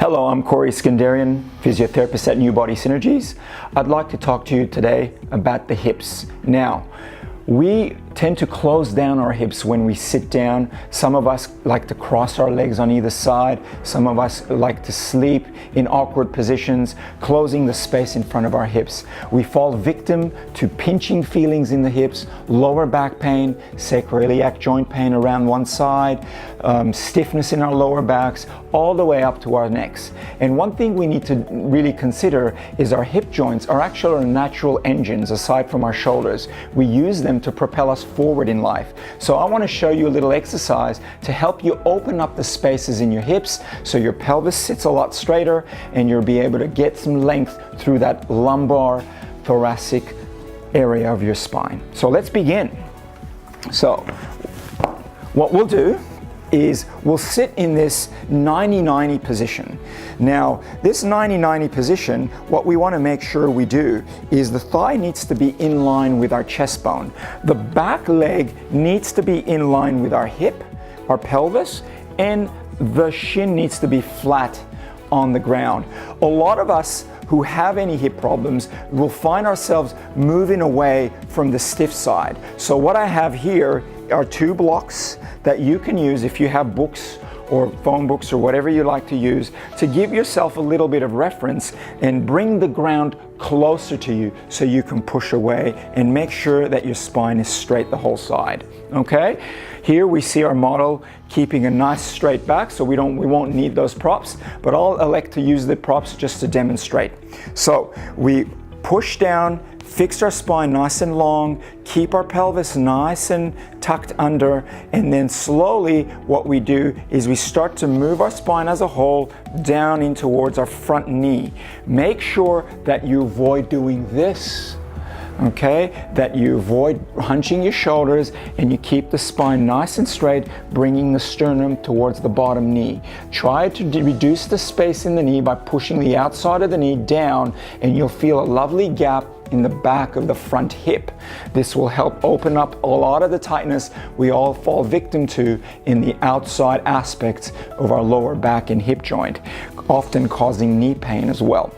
Hello, I'm Corey Skandarian, physiotherapist at New Body Synergies. I'd like to talk to you today about the hips. Now, we tend to close down our hips when we sit down. Some of us like to cross our legs on either side. Some of us like to sleep in awkward positions, closing the space in front of our hips. We fall victim to pinching feelings in the hips, lower back pain, sacroiliac joint pain around one side, stiffness in our lower backs, all the way up to our necks. And one thing we need to really consider is our hip joints are actually our natural engines aside from our shoulders. We use them to propel us forward in life. So I want to show you a little exercise to help you open up the spaces in your hips so your pelvis sits a lot straighter and you'll be able to get some length through that lumbar thoracic area of your spine. So let's begin. So what we'll do is we'll sit in this 90-90 position. Now, this 90-90 position, what we want to make sure we do is the thigh needs to be in line with our chest bone. The back leg needs to be in line with our hip, our pelvis, and the shin needs to be flat on the ground. A lot of us who have any hip problems will find ourselves moving away from the stiff side. So what I have here are two blocks that you can use if you have books or phone books or whatever you like to use to give yourself a little bit of reference and bring the ground closer to you so you can push away and make sure that your spine is straight the whole side. Okay? Here we see our model keeping a nice straight back, so we won't need those props, but I'll elect to use the props just to demonstrate. So we push down, fix our spine nice and long, keep our pelvis nice and tucked under, and then slowly what we do is we start to move our spine as a whole down in towards our front knee. Make sure that you avoid doing this, okay? That you avoid hunching your shoulders and you keep the spine nice and straight, bringing the sternum towards the bottom knee. Try to reduce the space in the knee by pushing the outside of the knee down, and you'll feel a lovely gap in the back of the front hip. This will help open up a lot of the tightness we all fall victim to in the outside aspects of our lower back and hip joint, often causing knee pain as well.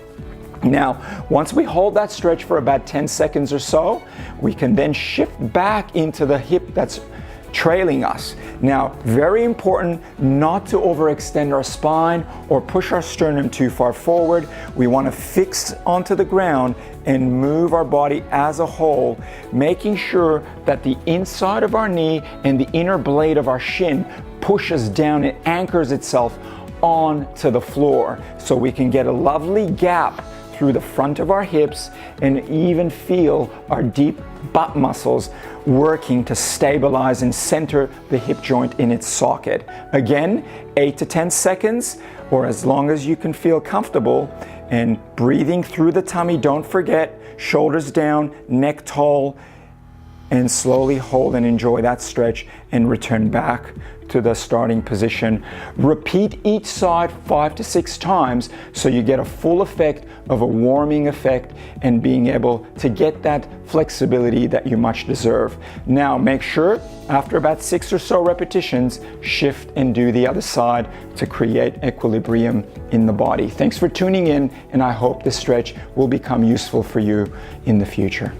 Now, once we hold that stretch for about 10 seconds or so, we can then shift back into the hip that's trailing us. Now, very important not to overextend our spine or push our sternum too far forward. We want to fix onto the ground and move our body as a whole, making sure that the inside of our knee and the inner blade of our shin pushes down and anchors itself onto the floor so we can get a lovely gap through the front of our hips and even feel our deep butt muscles working to stabilize and center the hip joint in its socket. Again, 8 to 10 seconds, or as long as you can feel comfortable, and breathing through the tummy. Don't forget, shoulders down, neck tall, and slowly hold and enjoy that stretch and return back to the starting position. Repeat each side 5 to 6 times so you get a full effect of a warming effect and being able to get that flexibility that you much deserve. Now make sure after about 6 or so repetitions, shift and do the other side to create equilibrium in the body. Thanks for tuning in, and I hope this stretch will become useful for you in the future.